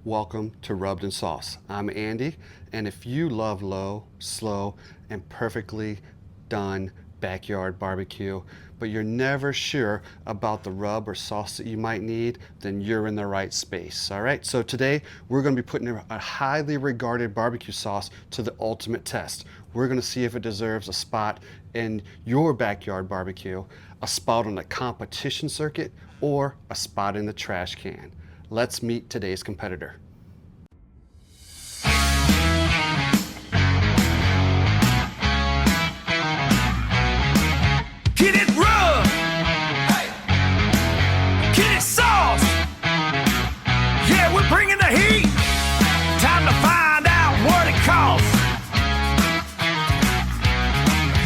Welcome to Rubbed in Sauce. I'm Andy, and if you love low, slow, and perfectly done backyard barbecue, but you're never sure about the rub or sauce that you might need, then you're in the right space. All right, so today we're going to be putting a highly regarded barbecue sauce to the ultimate test. We're going to see if it deserves a spot in your backyard barbecue, a spot on the competition circuit, or a spot in the trash can. Let's meet today's competitor. Get it rubbed! Hey! Get it sauce! Yeah, we're bringing the heat! Time to find out what it costs!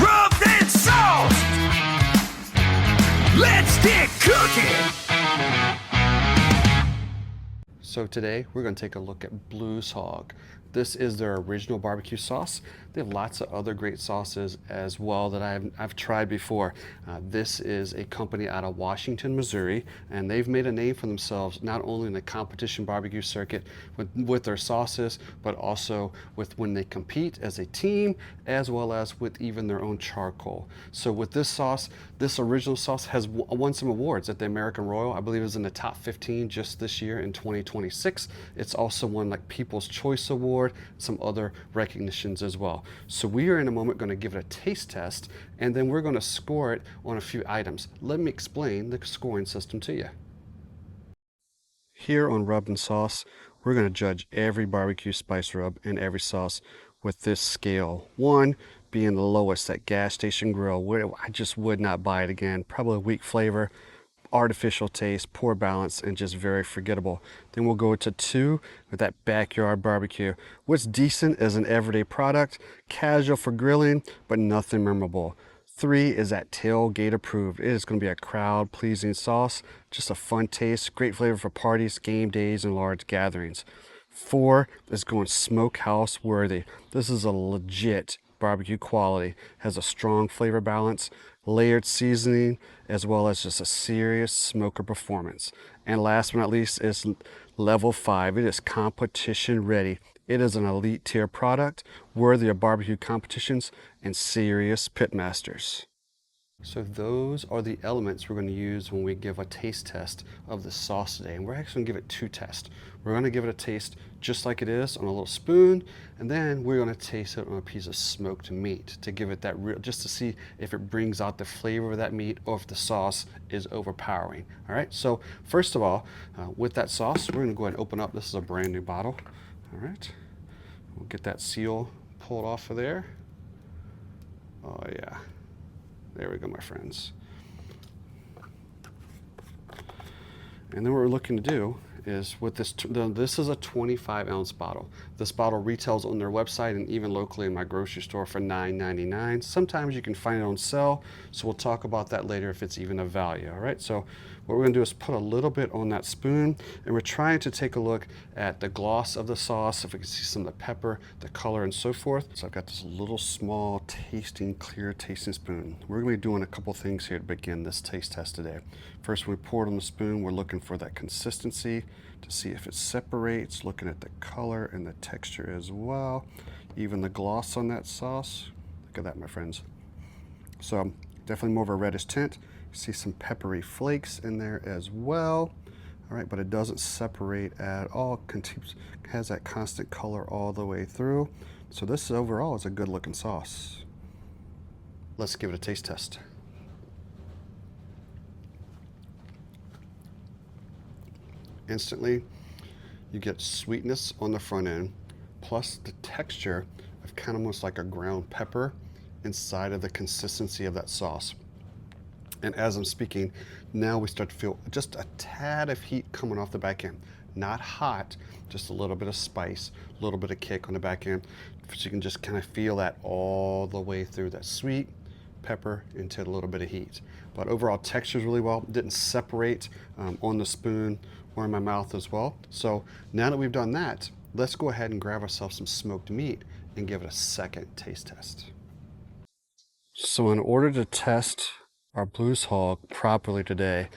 Rubbed in sauce! Let's get cooking! So today we're going to take a look at Blues Hog. This is their original barbecue sauce. They have lots of other great sauces as well that I've tried before. This is a company out of Washington, Missouri, and they've made a name for themselves not only in the competition barbecue circuit with their sauces, but also with when they compete as a team, as well as with even their own charcoal. So with this sauce, this original sauce has won some awards at the American Royal. I believe it was in the top 15 just this year in 2026. It's also won like People's Choice Award, some other recognitions as well. So we are in a moment going to give it a taste test, and then we're going to score it on a few items. Let me explain the scoring system to you. Here on Rubbed in Sauce, we're going to judge every barbecue spice rub and every sauce with this scale. 1 being the lowest, that gas station grill, where I just would not buy it again. Probably a weak flavor, artificial taste, poor balance, and just very forgettable. Then we'll go to 2 with that backyard barbecue. What's decent as an everyday product, casual for grilling, but nothing memorable. 3 is that tailgate approved. It is going to be a crowd pleasing sauce, just a fun taste, great flavor for parties, game days, and large gatherings. 4 is going smokehouse worthy. This is a legit barbecue quality, has a strong flavor balance, layered seasoning, as well as just a serious smoker performance. And last but not least is level 5. It is competition ready. It is an elite tier product worthy of barbecue competitions and serious pitmasters. So those are the elements we're going to use when we give a taste test of the sauce today. And we're actually going to give it 2 tests. We're going to give it a taste just like it is on a little spoon, and then we're going to taste it on a piece of smoked meat to give it that real, just to see if it brings out the flavor of that meat or if the sauce is overpowering. All right, so first of all, with that sauce, we're going to go ahead and open up. This is a brand new bottle. All right, we'll get that seal pulled off of there. Oh yeah. There we go, my friends. And then what we're looking to do is with this, this is a 25-ounce bottle. This bottle retails on their website and even locally in my grocery store for $9.99. Sometimes you can find it on sale, so we'll talk about that later if it's even a value, all right? So what we're gonna do is put a little bit on that spoon, and we're trying to take a look at the gloss of the sauce, if we can see some of the pepper, the color, and so forth. So I've got this little small tasting, clear tasting spoon. We're gonna be doing a couple things here to begin this taste test today. First, when we pour it on the spoon, we're looking for that consistency to see if it separates, looking at the color and the texture as well, even the gloss on that sauce. Look at that, my friends. So definitely more of a reddish tint. See some peppery flakes in there as well. All right, but it doesn't separate at all. Has that constant color all the way through. So this overall is a good looking sauce. Let's give it a taste test. Instantly, you get sweetness on the front end, plus the texture of kind of almost like a ground pepper inside of the consistency of that sauce. And as I'm speaking, now we start to feel just a tad of heat coming off the back end. Not hot, just a little bit of spice, a little bit of kick on the back end. So you can just kind of feel that all the way through, that sweet pepper into a little bit of heat. But overall textures really well, didn't separate on the spoon or in my mouth as well. So now that we've done that, let's go ahead and grab ourselves some smoked meat and give it a second taste test. So in order to test our Blues Hog properly today,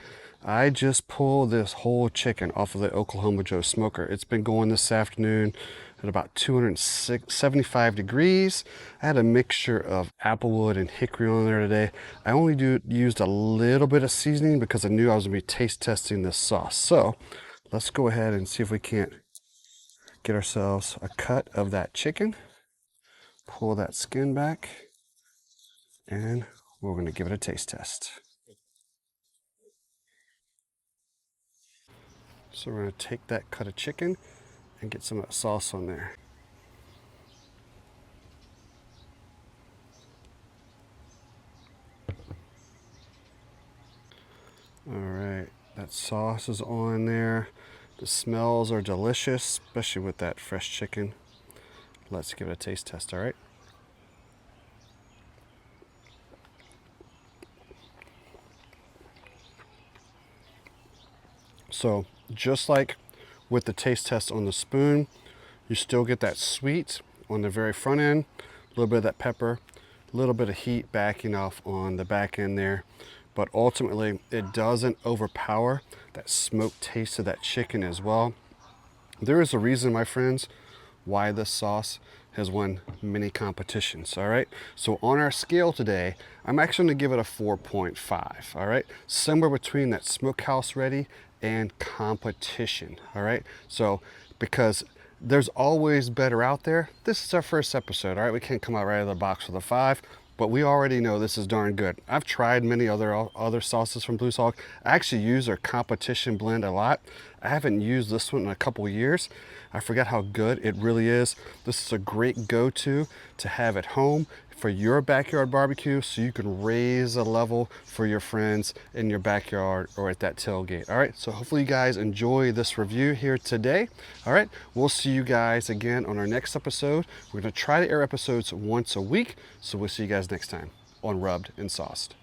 I just pulled this whole chicken off of the Oklahoma Joe smoker. It's been going this afternoon at about 275 degrees. I had a mixture of applewood and hickory on there today. I only used a little bit of seasoning because I knew I was gonna be taste testing this sauce. So let's go ahead and see if we can't get ourselves a cut of that chicken. Pull that skin back, and we're gonna give it a taste test. So we're gonna take that cut of chicken and get some of that sauce on there. All right, that sauce is on there. The smells are delicious, especially with that fresh chicken. Let's give it a taste test, all right? So just like with the taste test on the spoon, you still get that sweet on the very front end, a little bit of that pepper, a little bit of heat backing off on the back end there. But ultimately, it doesn't overpower that smoked taste of that chicken as well. There is a reason, my friends, why this sauce has won many competitions, all right? So on our scale today, I'm actually gonna give it a 4.5, all right? Somewhere between that smokehouse ready and competition, all right? So because there's always better out there, this is our first episode, all right? We can't come out right out of the box with a 5, but we already know this is darn good. I've tried many other sauces from Blue Hog. I actually use their competition blend a lot. I haven't used this one in a couple years. I forgot how good it really is. This is a great go-to to have at home for your backyard barbecue, so you can raise a level for your friends in your backyard or at that tailgate. All right, so hopefully you guys enjoy this review here today. All right, we'll see you guys again on our next episode. We're gonna try to air episodes once a week, so we'll see you guys next time on Rubbed and Sauced.